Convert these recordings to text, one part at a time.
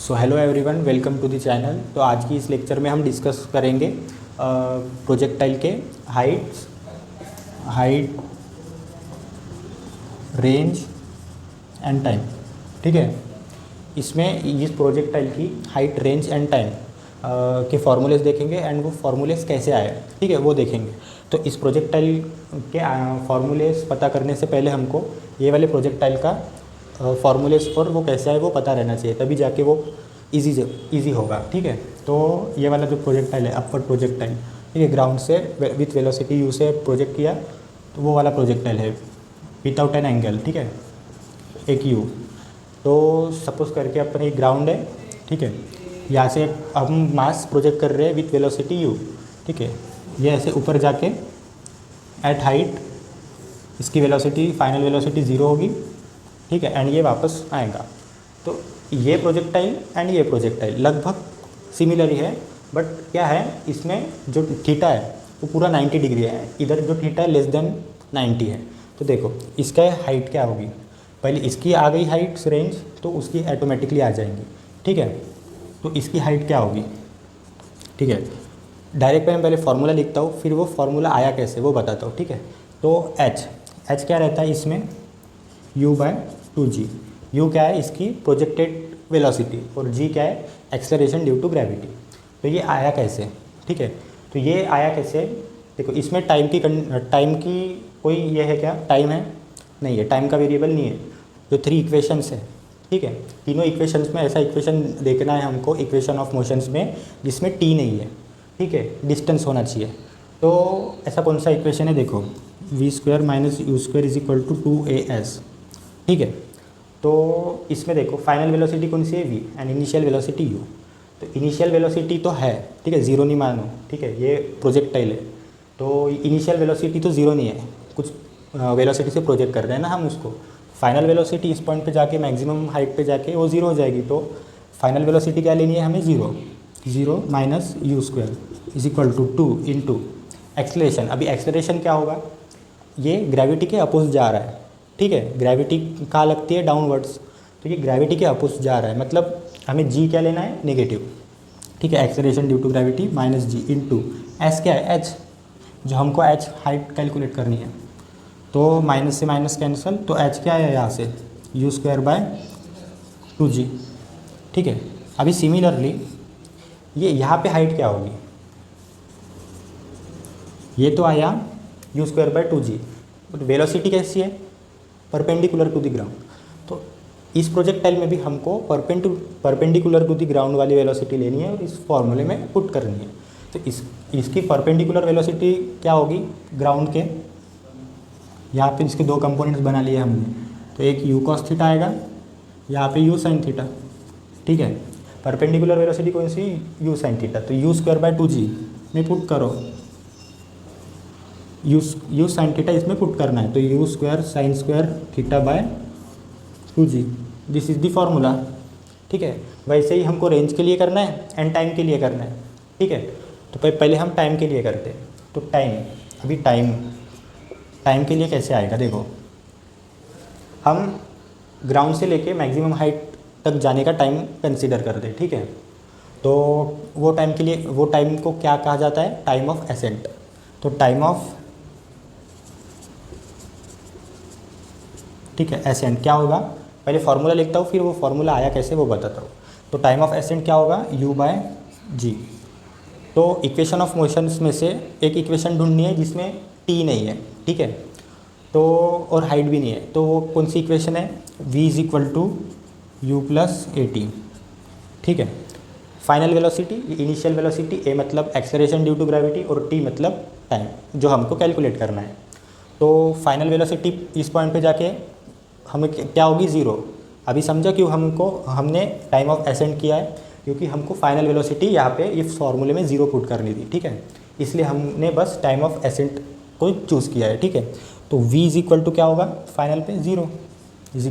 So hello everyone, welcome to the channel. तो आज की इस लेक्चर में हम डिस्कस करेंगे प्रोजेक्टाइल के हाइट, रेंज एंड टाइम। ठीक है, इसमें इस प्रोजेक्टाइल की हाइट, रेंज एंड टाइम के फार्मूलेस देखेंगे एंड वो फार्मूलेस कैसे आए, ठीक है, वो देखेंगे। तो इस प्रोजेक्टाइल के फार्मूलेस पता करने से पहले हमको ये वाले प्रोजेक्टाइल का फार्मूलेस और वो कैसे आए वो पता रहना चाहिए, तभी जाके वो इजी होगा। ठीक है, तो ये वाला जो प्रोजेक्टाइल है, अपवर्ड प्रोजेक्टाइल, ठीक है, ग्राउंड से विथ वेलोसिटी यू से प्रोजेक्ट किया, तो वो वाला प्रोजेक्टाइल है विदाउट एन एंगल। ठीक है, एक यू। तो सपोज करके अपन एक ग्राउंड है, ठीक है, यहाँ से हम मास प्रोजेक्ट कर रहे हैं विथ वेलोसिटी यू। ठीक है, ये ऐसे ऊपर जाके एट हाइट इसकी वेलोसिटी, फाइनल वेलोसिटी 0 होगी। ठीक है, एंड ये वापस आएगा। तो ये प्रोजेक्टाइल एंड ये प्रोजेक्टाइल लगभग सिमिलर ही है, बट क्या है, इसमें जो थीटा है वो पूरा 90 डिग्री है, इधर जो थीटा है लेस देन 90 है। तो देखो इसका हाइट क्या होगी, पहले इसकी आ गई हाइट रेंज, तो उसकी ऑटोमेटिकली आ जाएंगी। ठीक है, तो इसकी हाइट क्या होगी। ठीक है, डायरेक्ट मैं पहले फार्मूला लिखता हूँ, फिर वो फार्मूला आया कैसे वो बताता हूँ। ठीक है, तो एच क्या रहता है इसमें, u/2g। u क्या है, इसकी प्रोजेक्टेड वेलोसिटी, और g क्या है, एक्सेलरेशन ड्यू टू ग्रेविटी। तो ये आया कैसे, ठीक है, तो ये आया कैसे, देखो इसमें टाइम की कोई ये है क्या, टाइम है नहीं है, टाइम का वेरिएबल नहीं है। जो 3 इक्वेशंस है, ठीक है, तीनों इक्वेशंस में ऐसा इक्वेशन देखना है हमको, इक्वेशन ऑफ मोशंस में, जिसमें t नहीं है। ठीक है, डिस्टेंस होना चाहिए। तो ऐसा कौन सा इक्वेशन है, देखो v² - u² = 2as। ठीक है, तो इसमें देखो फाइनल वेलोसिटी कौन सी है, v, and initial velocity u। तो इनिशियल वेलोसिटी तो है, ठीक है, 0 नहीं मानो, ठीक है, ये प्रोजेक्टाइल है, तो इनिशियल वेलोसिटी तो 0 नहीं है, कुछ वेलोसिटी से प्रोजेक्ट कर रहे हैं ना हम उसको। फाइनल वेलोसिटी इस पॉइंट पे जाके, मैक्सिमम हाइट पे जाके वो 0 हो जाएगी। तो फाइनल वेलोसिटी क्या लेनी है हमें, 0 - u² = 2 इंटू एक्सलेशन। अभी एक्सलेशन क्या होगा, ये ग्रेविटी के अपोजिट जा रहा है। ठीक है, ग्रेविटी कहाँ लगती है, डाउनवर्ड्स, तो ये ग्रेविटी के अपोजिट जा रहा है, मतलब हमें जी क्या लेना है, नेगेटिव। ठीक है, acceleration due to gravity -g into s क्या है, एच, जो हमको एच हाइट कैलकुलेट करनी है। तो माइनस से माइनस कैंसिल, तो एच क्या है यहाँ से, u²/2g। ठीक है, अभी सिमिलरली ये यहाँ पे हाइट क्या होगी, ये तो आया u²/2g, बट वेलोसिटी कैसी है, परपेंडिकुलर टू द ग्राउंड। तो इस प्रोजेक्टाइल में भी हमको परपेंडिकुलर टू द ग्राउंड वाली वेलोसिटी लेनी है और इस फॉर्मूले में पुट करनी है। तो इसकी परपेंडिकुलर वेलोसिटी क्या होगी, ग्राउंड के, यहाँ पे इसके 2 कंपोनेंट्स बना लिए हमने, तो एक u cos थीटा आएगा, यहाँ पे u sin थीटा। ठीक है, परपेंडिकुलर वेलोसिटी कौन सी, u sin थीटा, तो u²/2g में पुट करो, u sin थीटा इसमें पुट करना है, तो u² sin² θ/2g, this is the formula. ठीक है, वैसे ही हमको रेंज के लिए करना है एंड टाइम के लिए करना है। ठीक है, तो पहले हम टाइम के लिए करते हैं। तो अभी टाइम के लिए कैसे आएगा, देखो हम ग्राउंड से लेके मैक्सिमम हाइट तक जाने का टाइम कंसीडर करते हैं। ठीक है, तो वो टाइम को क्या कहा जाता है, टाइम ऑफ एसेंट। तो टाइम ऑफ, ठीक है, एसेंट क्या होगा, पहले फार्मूला लिखता हूँ, फिर वो फार्मूला आया कैसे वो बताता हूँ। तो टाइम ऑफ एसेंट क्या होगा, u/g। तो इक्वेशन ऑफ मोशंस में से एक इक्वेशन ढूंढनी है जिसमें t नहीं है। ठीक है, तो और हाइट भी नहीं है, तो वो कौन सी इक्वेशन है, v = u+at। ठीक है, final velocity, initial velocity, a मतलब एक्सेलरेशन ड्यू टू ग्रेविटी, और t मतलब टाइम जो हमको कैलकुलेट करना है। तो फाइनल वेलोसिटी इस पॉइंट पे जाके हमें क्या होगी, 0। अभी समझा क्यों हमने टाइम ऑफ एसेंट किया है, क्योंकि हमको फाइनल वेलोसिटी यहाँ पे इस फॉर्मूले में 0 पुट करनी थी। ठीक है, इसलिए हमने बस टाइम ऑफ एसेंट को चूज़ किया है। ठीक है, तो v = क्या होगा, फाइनल पे 0 =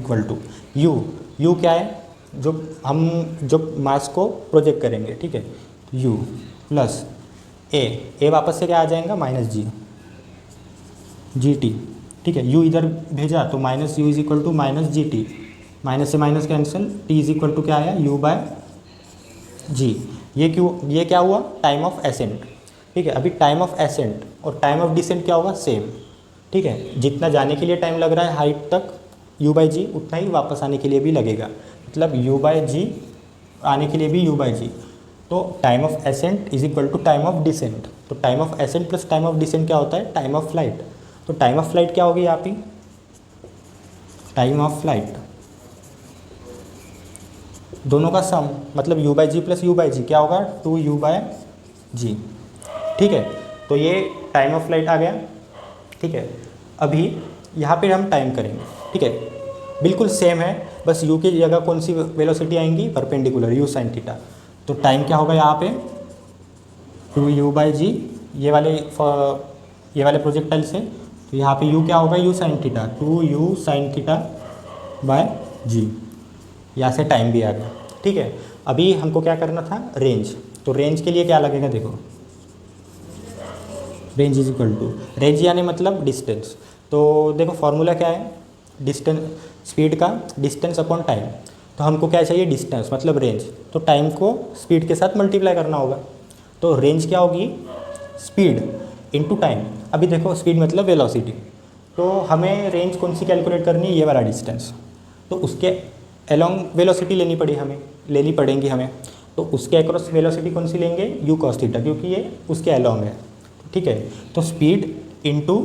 u क्या है, जो मास को प्रोजेक्ट करेंगे। ठीक है, u + a वापस से क्या आ जाएगा, -gt। ठीक है, u इधर भेजा तो -u = -gt, माइनस से माइनस कैंसिल, t = क्या आया, u/, जी, ये क्या हुआ, टाइम ऑफ एसेंट। ठीक है, अभी टाइम ऑफ एसेंट और टाइम ऑफ डिसेंट क्या होगा, सेम। ठीक है, जितना जाने के लिए टाइम लग रहा है हाइट तक u बाई जी, उतना ही वापस आने के लिए भी लगेगा, मतलब u बाई जी आने के लिए भी u बाई जी। तो time of ascent is equal to time of descent. तो time of ascent plus time of descent क्या होता है, टाइम ऑफ फ्लाइट। तो टाइम ऑफ फ्लाइट क्या होगी यहाँ पे, टाइम ऑफ फ्लाइट दोनों का सम, मतलब u by g plus u by g क्या होगा, 2u बाई जी। ठीक है, तो ये टाइम ऑफ फ्लाइट आ गया। ठीक है, अभी यहाँ पे हम टाइम करेंगे। ठीक है, बिल्कुल सेम है, बस u की जगह कौन सी वेलोसिटी आएंगी, परपेंडिकुलर u साइन थीटा। तो टाइम क्या होगा यहाँ पे, 2u बाई जी, ये वाले प्रोजेक्टाइल से। तो यहाँ पे u क्या होगा, u sine theta, 2u sine theta by g. यहाँ से टाइम भी आ गया। ठीक है, अभी हमको क्या करना था, रेंज। तो रेंज के लिए क्या लगेगा, देखो range is equal to, range यानी मतलब डिस्टेंस। तो देखो फॉर्मूला क्या है, डिस्टेंस, स्पीड का डिस्टेंस अपॉन टाइम। तो हमको क्या चाहिए, डिस्टेंस मतलब रेंज, तो टाइम को स्पीड के साथ मल्टीप्लाई करना होगा। तो रेंज क्या होगी, स्पीड इनटू टाइम। अभी देखो स्पीड मतलब वेलोसिटी, तो हमें रेंज कौन सी कैलकुलेट करनी है, ये वाला डिस्टेंस। तो उसके अलोंग वेलोसिटी लेनी पड़ेंगी हमें। तो उसके अक्रॉस वेलोसिटी कौन सी लेंगे, u cos थीटा, क्योंकि ये उसके अलोंग है। ठीक है, तो स्पीड इनटू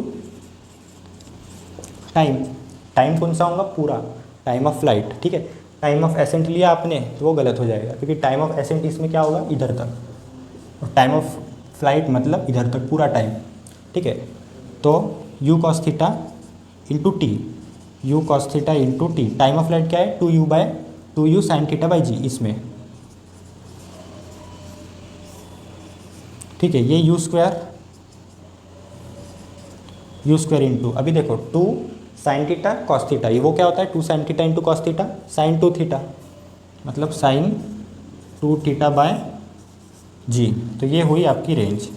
टाइम कौन सा होगा, पूरा टाइम ऑफ फ्लाइट। ठीक है, टाइम ऑफ एसेंट लिया आपने तो वो गलत हो जाएगा, क्योंकि टाइम ऑफ एसेंट इसमें क्या होगा, इधर तक, और टाइम ऑफ फ्लाइट मतलब इधर तक पूरा टाइम। ठीक है, तो u cos theta into T, u cos theta into T, time of flight क्या है, 2u साइन थीटा बाई जी इसमें। ठीक है, ये u स्क्वायर इंटू, अभी देखो 2 साइन थीटा कॉस थीटा, ये वो क्या होता है, 2 sine theta into cos theta, sine 2 theta, मतलब साइन 2 थीटा बाय जी। तो ये हुई आपकी रेंज।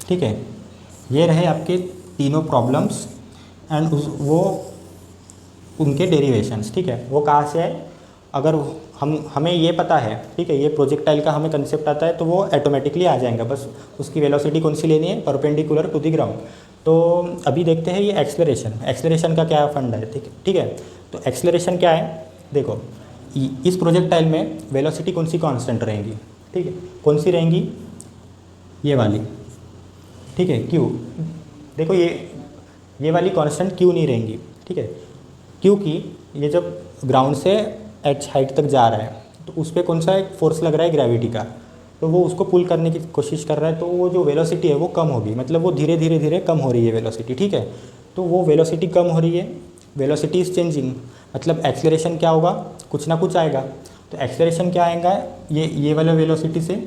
ठीक है, ये रहे आपके तीनों प्रॉब्लम्स एंड वो उनके डेरिवेशंस। ठीक है, वो कहाँ से है, अगर हमें ये पता है, ठीक है, ये प्रोजेक्टाइल का हमें कंसेप्ट आता है, तो वो ऑटोमेटिकली आ जाएगा। बस उसकी वेलोसिटी कौन सी लेनी है, परपेंडिकुलर टू द ग्राउंड। तो अभी देखते हैं ये एक्सेलरेशन का क्या फंडा है। ठीक है, तो एक्सेलरेशन क्या है, देखो इस प्रोजेक्टाइल में वेलोसिटी कौन सी कांस्टेंट रहेंगी। ठीक है, कौन सी रहेंगी, ये वाली। ठीक है, क्यू, देखो ये वाली कांस्टेंट क्यू नहीं रहेंगी। ठीक है, क्योंकि ये जब ग्राउंड से एच हाइट तक जा रहा है, तो उस पर कौन सा एक फोर्स लग रहा है, ग्रेविटी का, तो वो उसको पुल करने की कोशिश कर रहा है। तो वो जो वेलोसिटी है वो कम होगी, मतलब वो धीरे धीरे कम हो रही है वेलोसिटी। ठीक है, तो वो वेलोसिटी कम हो रही है, वेलोसिटी इज चेंजिंग, मतलब एक्सेलरेशन क्या होगा, कुछ ना कुछ आएगा। तो एक्सेलरेशन क्या आएगा, ये वाला वेलोसिटी से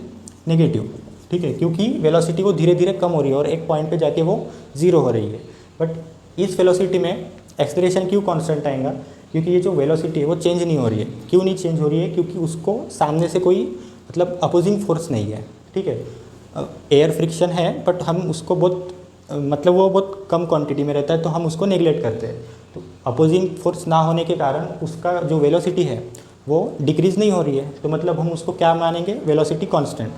नेगेटिव। ठीक है, क्योंकि वेलोसिटी वो धीरे धीरे कम हो रही है और एक पॉइंट पे जाके वो ज़ीरो हो रही है। बट इस वेलोसिटी में एक्सेलरेशन क्यों कांस्टेंट आएगा, क्योंकि ये जो वेलोसिटी है वो चेंज नहीं हो रही है। क्यों नहीं चेंज हो रही है, क्योंकि उसको सामने से कोई मतलब अपोजिंग फोर्स नहीं है। ठीक है, एयर फ्रिक्शन है बट हम उसको बहुत मतलब वो बहुत कम क्वांटिटी में रहता है, तो हम उसको नेग्लेक्ट करते हैं। तो अपोजिंग फोर्स ना होने के कारण उसका जो वेलोसिटी है वो डिक्रीज़ नहीं हो रही है, तो मतलब हम उसको क्या मानेंगे, वेलोसिटी कांस्टेंट।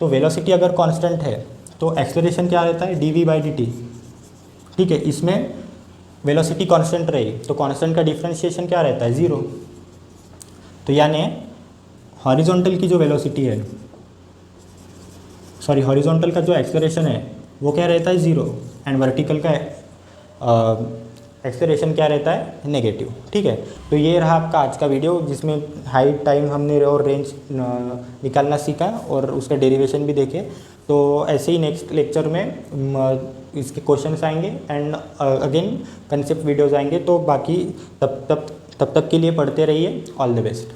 तो वेलोसिटी अगर कांस्टेंट है तो एक्सेलरेशन क्या रहता है, dv/dt। ठीक है, इसमें वेलोसिटी कांस्टेंट रही तो कांस्टेंट का डिफरेंशिएशन क्या रहता है, 0। तो यानी हॉरिजॉन्टल की जो वेलोसिटी है, हॉरिजॉन्टल का जो एक्सेलरेशन है वो क्या रहता है, 0, एंड वर्टिकल का एक्सेलरेशन क्या रहता है, नेगेटिव। ठीक है, तो ये रहा आपका आज का वीडियो, जिसमें हाइट, टाइम हमने और रेंज निकालना सीखा और उसका डेरिवेशन भी देखे। तो ऐसे ही नेक्स्ट लेक्चर में इसके क्वेश्चंस आएंगे एंड अगेन कंसेप्ट वीडियोज़ आएंगे। तो बाकी तब तक के लिए पढ़ते रहिए। All the best.